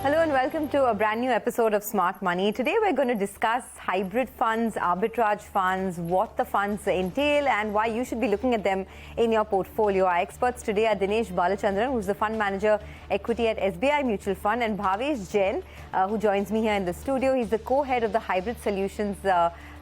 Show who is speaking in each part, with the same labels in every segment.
Speaker 1: Hello and welcome to a brand new episode of Smart Money. Today we're going to discuss hybrid funds, arbitrage funds, what the funds entail and why you should be looking at them in your portfolio. Our experts today are Dinesh Balachandran, who's the fund manager equity at SBI Mutual Fund, and Bhavesh Jain, who joins me here in the studio. He's the co-head of the hybrid solutions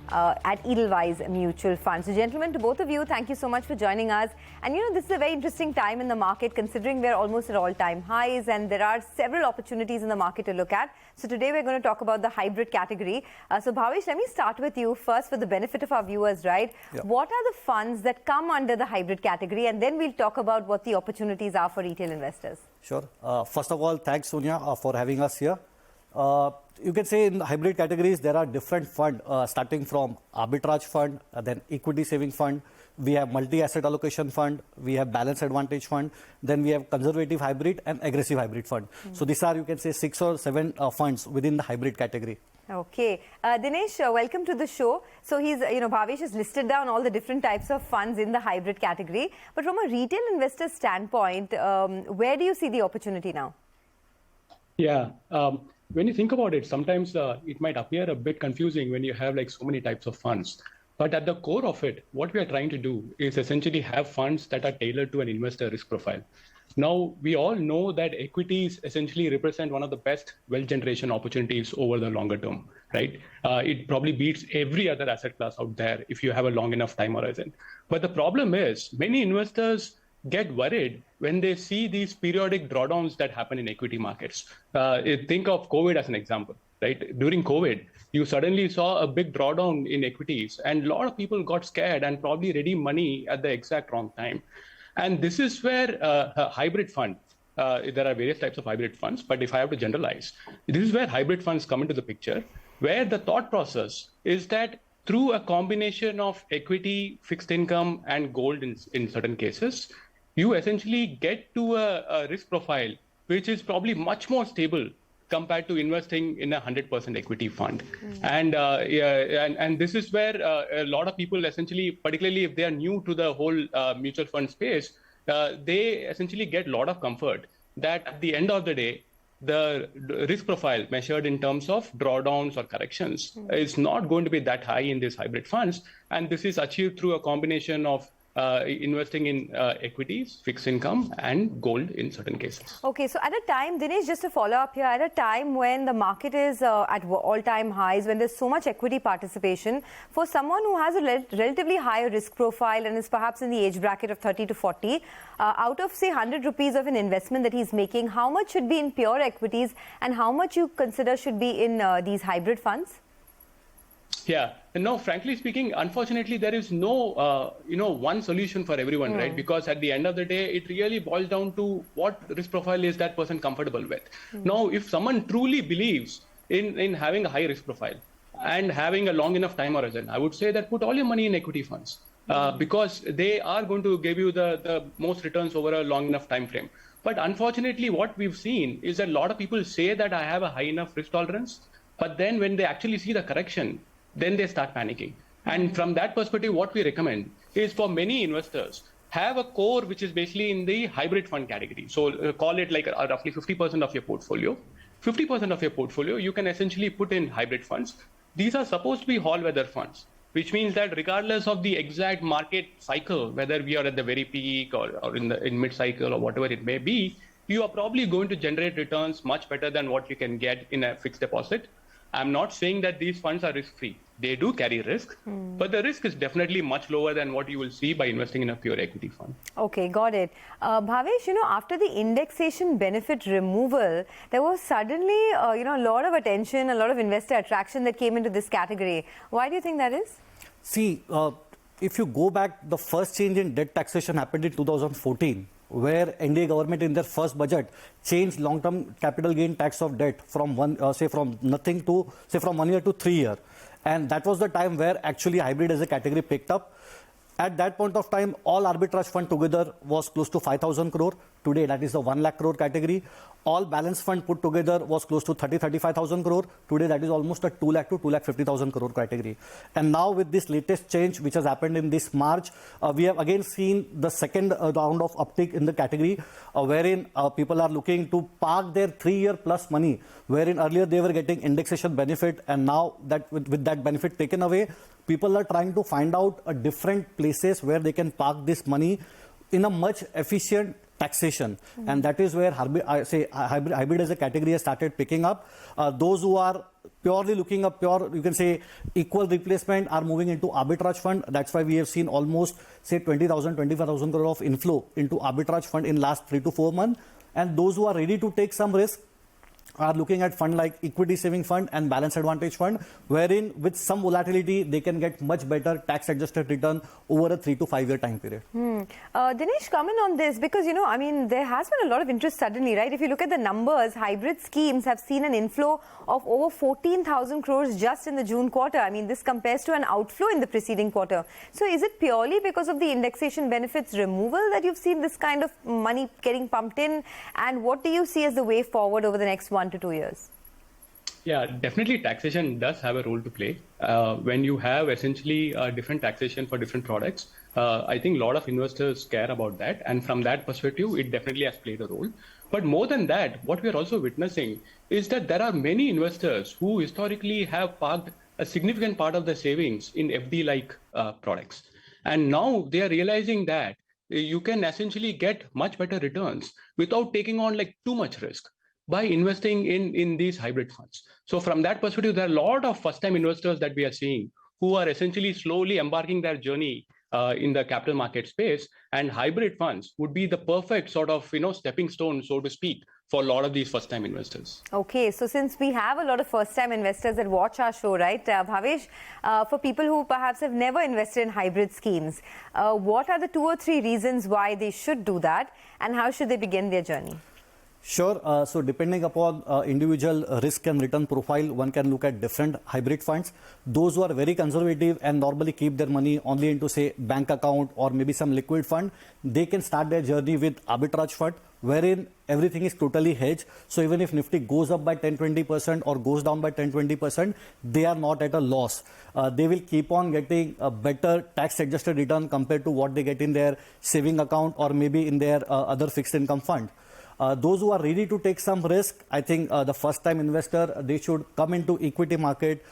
Speaker 1: at Edelweiss Mutual Fund. So gentlemen, to both of you, thank you so much for joining us. And this is a very interesting time in the market, considering we're almost at all-time highs and there are several opportunities in the market to look at. So today we're going to talk about the hybrid category. So Bhavesh, let me start with you first for the benefit of our viewers, right? Yeah. What are the funds that come under the hybrid category? And then we'll talk about what the opportunities are for retail investors.
Speaker 2: Sure. First of all, thanks Sonia for having us here. You can say in hybrid categories, there are different funds starting from arbitrage fund, then equity saving fund. We have multi-asset allocation fund. We have balance advantage fund. Then we have conservative hybrid and aggressive hybrid fund. So these are, you can say, 6 or 7 funds within the hybrid category.
Speaker 1: Okay. Dinesh, welcome to the show. So he's, Bhavesh has listed down all the different types of funds in the hybrid category. But from a retail investor standpoint, where do you see the opportunity now?
Speaker 3: Yeah. When you think about it, sometimes it might appear a bit confusing when you have like so many types of funds. But at the core of it, what we are trying to do is essentially have funds that are tailored to an investor risk profile. Now, we all know that equities essentially represent one of the best wealth generation opportunities over the longer term, right? It probably beats every other asset class out there if you have a long enough time horizon. But the problem is many investors get worried when they see these periodic drawdowns that happen in equity markets. Think of COVID as an example, right? During COVID, you suddenly saw a big drawdown in equities and a lot of people got scared and probably redeemed money at the exact wrong time. And this is where a hybrid fund, there are various types of hybrid funds, but if I have to generalize, this is where hybrid funds come into the picture, where the thought process is that through a combination of equity, fixed income, and gold in certain cases, you essentially get to a risk profile which is probably much more stable compared to investing in a 100% equity fund. And this is where a lot of people essentially, particularly if they are new to the whole mutual fund space, they essentially get a lot of comfort that at the end of the day, the risk profile measured in terms of drawdowns or corrections is not going to be that high in these hybrid funds. And this is achieved through a combination of investing in equities, fixed income, and gold in certain cases.
Speaker 1: Okay, so at a time, Dinesh, just to follow up here, at a time when the market is at all-time highs, when there's so much equity participation, for someone who has a relatively higher risk profile and is perhaps in the age bracket of 30 to 40, out of, say, 100 rupees of an investment that he's making, how much should be in pure equities and how much you consider should be in these hybrid funds?
Speaker 3: Yeah, no, frankly speaking, unfortunately, there is no, one solution for everyone, right? Because at the end of the day, it really boils down to what risk profile is that person comfortable with. Now, if someone truly believes in having a high risk profile and having a long enough time horizon, I would say that put all your money in equity funds because they are going to give you the most returns over a long enough time frame. But unfortunately, what we've seen is that a lot of people say that I have a high enough risk tolerance, but then when they actually see the correction, then they start panicking. And from that perspective, what we recommend is for many investors, have a core which is basically in the hybrid fund category. So call it like roughly 50% of your portfolio. 50% of your portfolio, you can essentially put in hybrid funds. These are supposed to be all-weather funds, which means that regardless of the exact market cycle, whether we are at the very peak or in mid-cycle or whatever it may be, you are probably going to generate returns much better than what you can get in a fixed deposit. I'm not saying that these funds are risk-free. They do carry risk, but the risk is definitely much lower than what you will see by investing in a pure equity fund.
Speaker 1: Okay, got it. Bhavesh, after the indexation benefit removal, there was suddenly, a lot of attention, a lot of investor attraction that came into this category. Why do you think that is?
Speaker 2: See, if you go back, the first change in debt taxation happened in 2014. Where NDA government in their first budget changed long-term capital gain tax of debt from from 1 year to 3 years. And that was the time where actually hybrid as a category picked up. At that point of time, all arbitrage fund together was close to 5,000 crore. Today, that is the 1 lakh crore category. All balance fund put together was close to 35,000 crore. Today, that is almost a 2 lakh to 2,50,000 crore category. And now with this latest change, which has happened in this March, we have again seen the second round of uptick in the category, wherein people are looking to park their 3-year plus money, wherein earlier they were getting indexation benefit, and now that with that benefit taken away, people are trying to find out different places where they can park this money in a much efficient taxation. And that is where hybrid as a category has started picking up. Those who are purely looking at pure, you can say, equal replacement are moving into arbitrage fund. That's why we have seen almost, say, 20,000, 25,000 crore of inflow into arbitrage fund in last 3 to 4 months. And those who are ready to take some risk are looking at fund like equity saving fund and balance advantage fund, wherein with some volatility, they can get much better tax adjusted return over a 3 to 5 year time period.
Speaker 1: Dinesh, comment on this, because, you know, I mean, there has been a lot of interest suddenly, right? If you look at the numbers, hybrid schemes have seen an inflow of over 14,000 crores just in the June quarter. I mean, this compares to an outflow in the preceding quarter. So is it purely because of the indexation benefits removal that you've seen this kind of money getting pumped in? And what do you see as the way forward over the next 1 to 2 years?
Speaker 3: Yeah, definitely taxation does have a role to play. When you have essentially different taxation for different products, I think a lot of investors care about that. And from that perspective, it definitely has played a role. But more than that, what we are also witnessing is that there are many investors who historically have parked a significant part of their savings in FD-like products. And now they are realizing that you can essentially get much better returns without taking on like too much risk by investing in these hybrid funds. So from that perspective, there are a lot of first-time investors that we are seeing who are essentially slowly embarking their journey in the capital market space, and hybrid funds would be the perfect sort of, you know, stepping stone, so to speak, for a lot of these first-time investors.
Speaker 1: Okay, so since we have a lot of first-time investors that watch our show, right, Bhavesh, for people who perhaps have never invested in hybrid schemes, what are the 2 or 3 reasons why they should do that, and how should they begin their journey?
Speaker 2: Sure. So depending upon individual risk and return profile, one can look at different hybrid funds. Those who are very conservative and normally keep their money only into, say, bank account or maybe some liquid fund, they can start their journey with arbitrage fund, wherein everything is totally hedged. So even if Nifty goes up by 10-20% or goes down by 10-20%, they are not at a loss. They will keep on getting a better tax adjusted return compared to what they get in their saving account or maybe in their other fixed income fund. Those who are ready to take some risk, I think the first time investor, they should come into equity market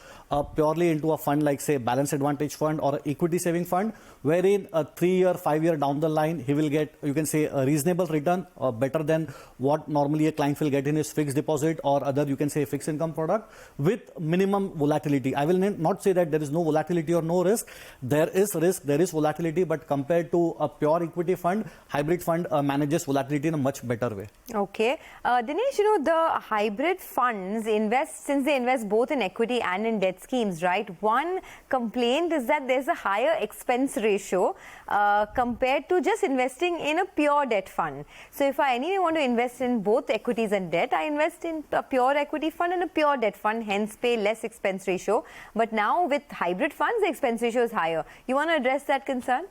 Speaker 2: purely into a fund like, say, balance advantage fund or equity saving fund, wherein a 3-year, 5-year down the line, he will get, you can say, a reasonable return, better than what normally a client will get in his fixed deposit or other, you can say, fixed income product with minimum volatility. I will not say that there is no volatility or no risk. There is risk, there is volatility, but compared to a pure equity fund, hybrid fund manages volatility in a much better way.
Speaker 1: Okay. Dinesh, you know, the hybrid funds since they invest both in equity and in debt schemes, right? One complaint is that there's a higher expense ratio compared to just investing in a pure debt fund. So if I anyway want to invest in both equities and debt, I invest in a pure equity fund and a pure debt fund, hence pay less expense ratio. But now with hybrid funds, the expense ratio is higher. You want to address that concern?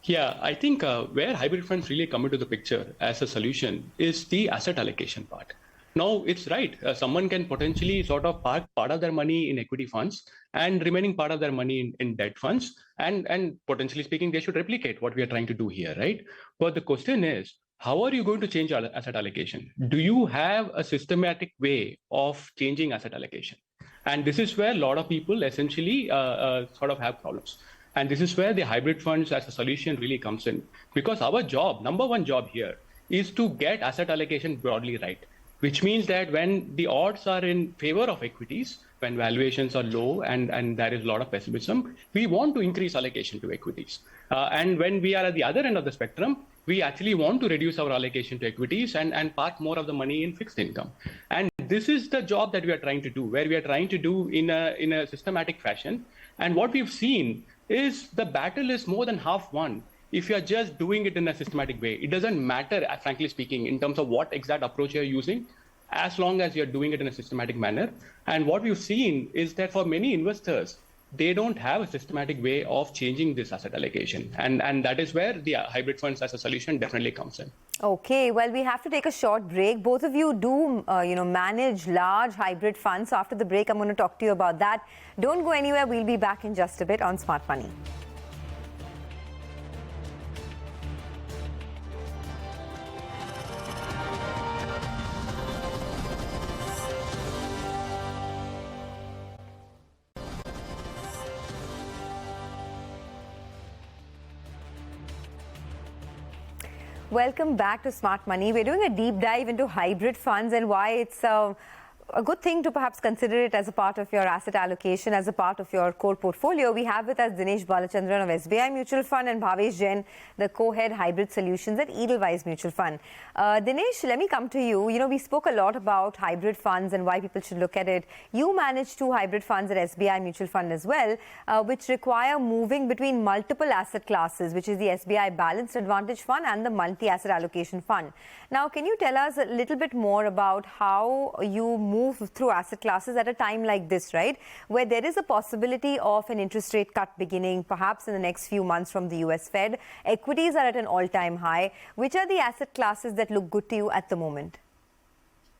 Speaker 3: Yeah, I think where hybrid funds really come into the picture as a solution is the asset allocation part. Now, it's right. Someone can potentially sort of park part of their money in equity funds and remaining part of their money in debt funds. And potentially speaking, they should replicate what we are trying to do here, right? But the question is, how are you going to change asset allocation? Do you have a systematic way of changing asset allocation? And this is where a lot of people essentially sort of have problems. And this is where the hybrid funds as a solution really comes in. Because our job, number one job here, is to get asset allocation broadly right. Which means that when the odds are in favor of equities, when valuations are low and there is a lot of pessimism, we want to increase allocation to equities. And when we are at the other end of the spectrum, we actually want to reduce our allocation to equities and park more of the money in fixed income. And this is the job that we are trying to do, where we are trying to do in a systematic fashion. And what we've seen is the battle is more than half won if you are just doing it in a systematic way. It doesn't matter, frankly speaking, in terms of what exact approach you're using, as long as you're doing it in a systematic manner. And what we've seen is that for many investors, they don't have a systematic way of changing this asset allocation. And that is where the hybrid funds as a solution definitely comes in.
Speaker 1: Okay, well, we have to take a short break. Both of you do, manage large hybrid funds. So after the break, I'm going to talk to you about that. Don't go anywhere. We'll be back in just a bit on Smart Money. Welcome back to Smart Money. We're doing a deep dive into hybrid funds and why it's a good thing to perhaps consider it as a part of your asset allocation, as a part of your core portfolio. We have with us Dinesh Balachandran of SBI Mutual Fund and Bhavesh Jain, the co-head hybrid solutions at Edelweiss Mutual Fund. Dinesh, let me come to you. We spoke a lot about hybrid funds and why people should look at it. You manage 2 hybrid funds at SBI Mutual Fund as well, which require moving between multiple asset classes, which is the SBI Balanced Advantage Fund and the Multi-Asset Allocation Fund. Now, can you tell us a little bit more about how you move through asset classes at a time like this, right, where there is a possibility of an interest rate cut beginning perhaps in the next few months from the US Fed? Equities are at an all-time high. Which are the asset classes that look good to you at the moment?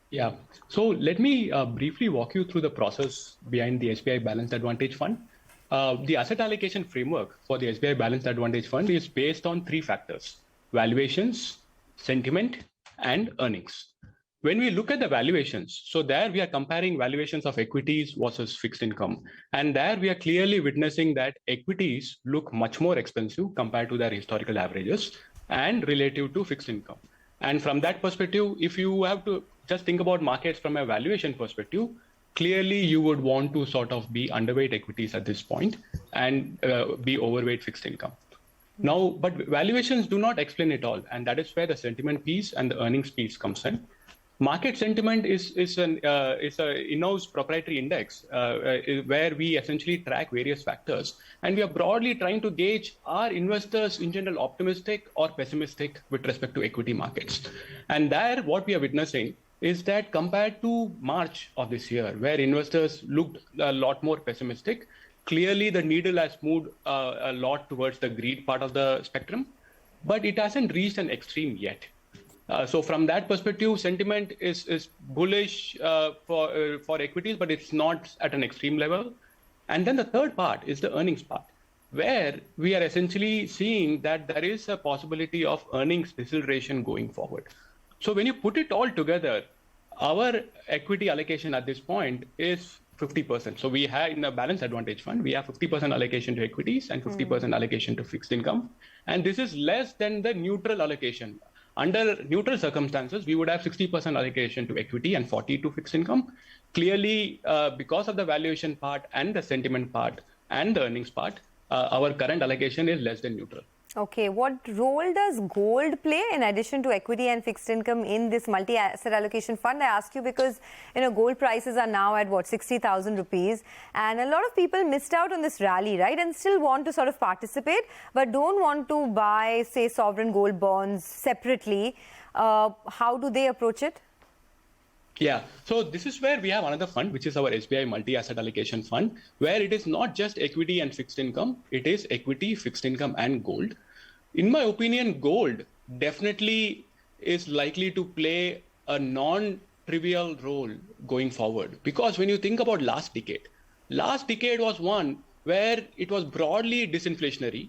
Speaker 3: Yeah, so let me briefly walk you through the process behind the SBI Balanced Advantage Fund. The asset allocation framework for the SBI Balanced Advantage Fund is based on 3 factors: valuations, sentiment, and earnings. When we look at the valuations, so there we are comparing valuations of equities versus fixed income. And there we are clearly witnessing that equities look much more expensive compared to their historical averages and relative to fixed income. And from that perspective, if you have to just think about markets from a valuation perspective, clearly you would want to sort of be underweight equities at this point and be overweight fixed income. Now, but valuations do not explain it all. And that is where the sentiment piece and the earnings piece comes in. Market sentiment is an in-house proprietary index where we essentially track various factors. And we are broadly trying to gauge, are investors in general optimistic or pessimistic with respect to equity markets? And there what we are witnessing is that compared to March of this year, where investors looked a lot more pessimistic, clearly the needle has moved a lot towards the greed part of the spectrum, but it hasn't reached an extreme yet. So from that perspective, sentiment is bullish for equities, but it's not at an extreme level. And then the third part is the earnings part, where we are essentially seeing that there is a possibility of earnings deceleration going forward. So when you put it all together, our equity allocation at this point is 50%. So we have in the Balanced Advantage Fund, we have 50% allocation to equities and 50% allocation to fixed income. And this is less than the neutral allocation. Under neutral circumstances, we would have 60% allocation to equity and 40% to fixed income. Clearly, because of the valuation part and the sentiment part and the earnings part, our current allocation is less than neutral.
Speaker 1: Okay, what role does gold play in addition to equity and fixed income in this multi-asset allocation fund? I ask you because, gold prices are now at 60,000 rupees, and a lot of people missed out on this rally, right? And still want to sort of participate, but don't want to buy, say, sovereign gold bonds separately. How do they approach it?
Speaker 3: Yeah, so this is where we have another fund, which is our SBI Multi-Asset Allocation Fund, where it is not just equity and fixed income, it is equity, fixed income, and gold. In my opinion, gold definitely is likely to play a non-trivial role going forward. Because when you think about last decade was one where it was broadly disinflationary.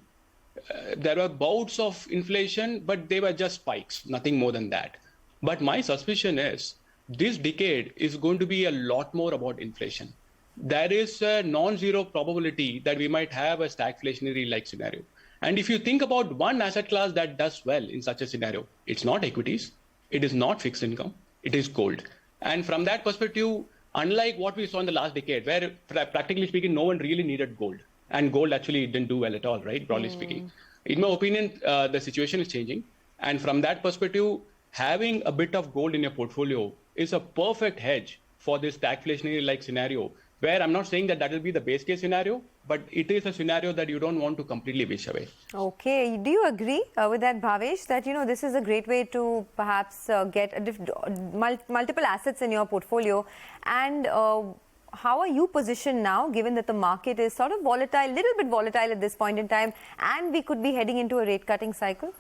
Speaker 3: There were bouts of inflation, but they were just spikes, nothing more than that. But my suspicion is, this decade is going to be a lot more about inflation. There is a non-zero probability that we might have a stagflationary-like scenario. And if you think about one asset class that does well in such a scenario, it's not equities, it is not fixed income, it is gold. And from that perspective, unlike what we saw in the last decade, where practically speaking, no one really needed gold. And gold actually didn't do well at all, right, broadly speaking. In my opinion, the situation is changing. And from that perspective, having a bit of gold in your portfolio is a perfect hedge for this stagflationary-like scenario, where I'm not saying that that will be the base case scenario, but it is a scenario that you don't want to completely wish away.
Speaker 1: Okay. Do you agree with that, Bhavesh, that, this is a great way to perhaps get multiple assets in your portfolio and how are you positioned now, given that the market is sort of volatile, little bit volatile at this point in time, and we could be heading into a rate cutting cycle?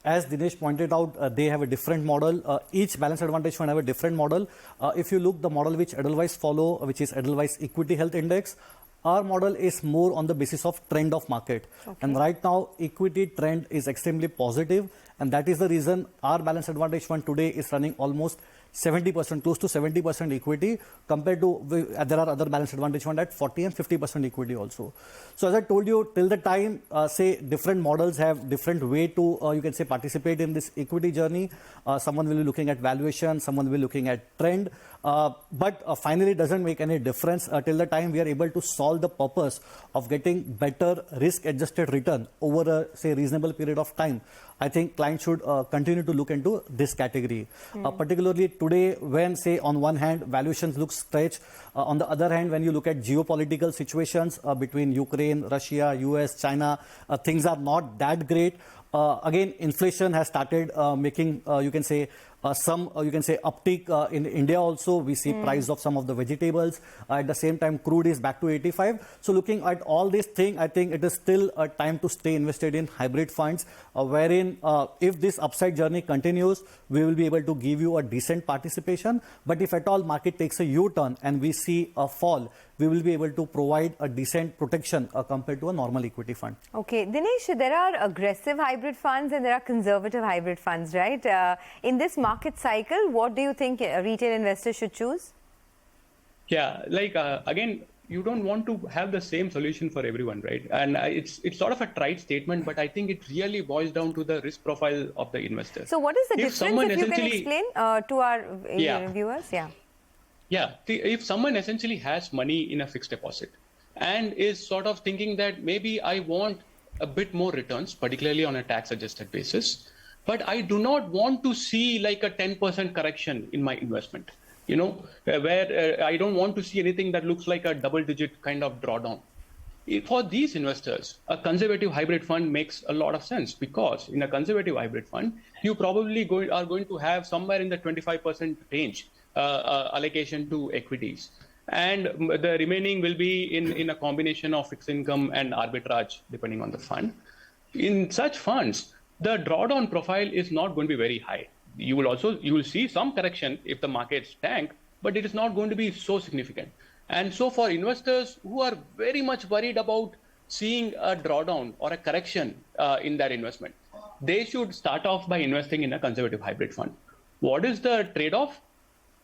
Speaker 2: As Dinesh pointed out, they have a different model. Each balanced advantage fund have a different model. If you look the model which Edelweiss follow, which is Edelweiss Equity Health Index, our model is more on the basis of trend of market. Okay. And right now, equity trend is extremely positive. And that is the reason our balanced advantage fund today is running almost 70%, close to 70% equity, compared to there are other balanced advantage fund at 40 and 50% equity also. So as I told you, till the time, say different models have different way to, you can say, participate in this equity journey. Someone will be looking at valuation, someone will be looking at trend. But finally, it doesn't make any difference till the time we are able to solve the purpose of getting better risk-adjusted return over a, say, reasonable period of time. I think clients should continue to look into this category. Particularly today, when, say, on one hand, valuations look stretched. On the other hand, when you look at geopolitical situations between Ukraine, Russia, US, China, things are not that great. Again, inflation has started making, you can say, some, you can say, uptick in India also. We see price of some of the vegetables. At the same time, crude is back to 85. So looking at all these things, I think it is still a time to stay invested in hybrid funds, wherein if this upside journey continues, we will be able to give you a decent participation. But if at all market takes a U-turn and we see a fall, we will be able to provide a decent protection compared to a normal equity fund.
Speaker 1: Okay, Dinesh, there are aggressive hybrid funds and there are conservative hybrid funds, right? In this market cycle, what do you think retail investors should choose?
Speaker 3: Yeah, like again, you don't want to have the same solution for everyone, right? And it's sort of a trite statement, but I think it really boils down to the risk profile of the investor.
Speaker 1: So what is the difference, if you can explain to our viewers?
Speaker 3: Yeah, if someone essentially has money in a fixed deposit and is sort of thinking that maybe I want a bit more returns, particularly on a tax-adjusted basis, but I do not want to see like a 10% correction in my investment, you know, where I don't want to see anything that looks like a double-digit kind of drawdown. For these investors, a conservative hybrid fund makes a lot of sense, because in a conservative hybrid fund, you probably are going to have somewhere in the 25% range allocation to equities. And the remaining will be in a combination of fixed income and arbitrage, depending on the fund. In such funds, the drawdown profile is not going to be very high. You will see some correction if the markets tank, but it is not going to be so significant. And so for investors who are very much worried about seeing a drawdown or a correction in their investment, they should start off by investing in a conservative hybrid fund. What is the trade-off?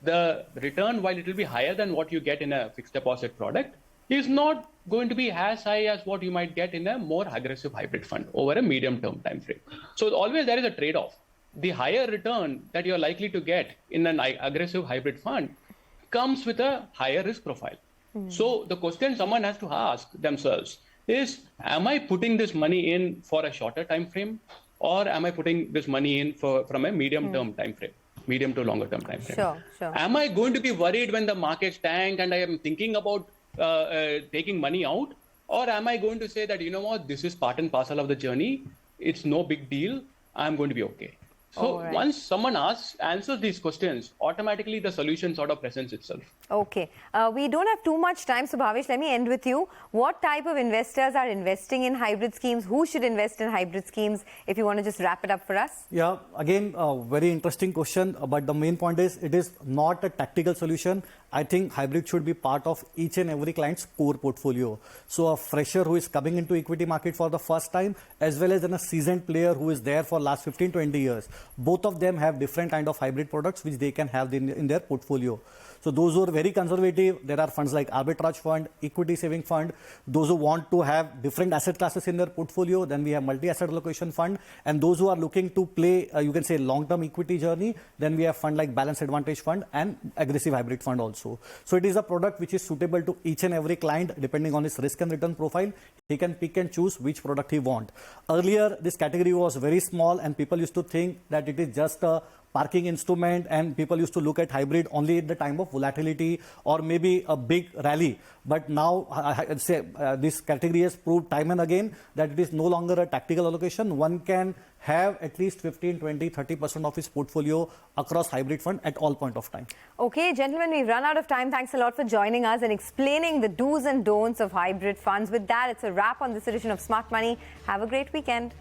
Speaker 3: The return, while it will be higher than what you get in a fixed deposit product, is not going to be as high as what you might get in a more aggressive hybrid fund over a medium-term time frame. So always there is a trade-off. The higher return that you're likely to get in an aggressive hybrid fund comes with a higher risk profile. So the question someone has to ask themselves is, am I putting this money in for a shorter time frame, or am I putting this money in from a medium-term time frame? Medium to longer term time frame.
Speaker 1: Sure.
Speaker 3: Am I going to be worried when the markets tank and I am thinking about taking money out? Or am I going to say that, you know what, this is part and parcel of the journey. It's no big deal. I'm going to be okay. So once someone answers these questions, automatically the solution sort of presents itself.
Speaker 1: Okay. We don't have too much time. So Bhavesh, let me end with you. What type of investors are investing in hybrid schemes? Who should invest in hybrid schemes? If you want to just wrap it up for us.
Speaker 2: Yeah, again, very interesting question. But the main point is, it is not a tactical solution. I think hybrid should be part of each and every client's core portfolio. So a fresher who is coming into equity market for the first time, as well as a seasoned player who is there for last 15-20 years, both of them have different kind of hybrid products which they can have in their portfolio. So those who are very conservative, there are funds like arbitrage fund, equity saving fund. Those who want to have different asset classes in their portfolio, then we have multi-asset allocation fund. And those who are looking to play, you can say, long-term equity journey, then we have fund like balanced advantage fund and aggressive hybrid fund also. So it is a product which is suitable to each and every client depending on his risk and return profile. He can pick and choose which product he wants. Earlier, this category was very small and people used to think that it is just a parking instrument, and people used to look at hybrid only at the time of volatility or maybe a big rally. But now, I'd say this category has proved time and again that it is no longer a tactical allocation. One can have at least 15, 20, 30% of his portfolio across hybrid fund at all point of time.
Speaker 1: Okay, gentlemen, we've run out of time. Thanks a lot for joining us and explaining the do's and don'ts of hybrid funds. With that, it's a wrap on this edition of Smart Money. Have a great weekend.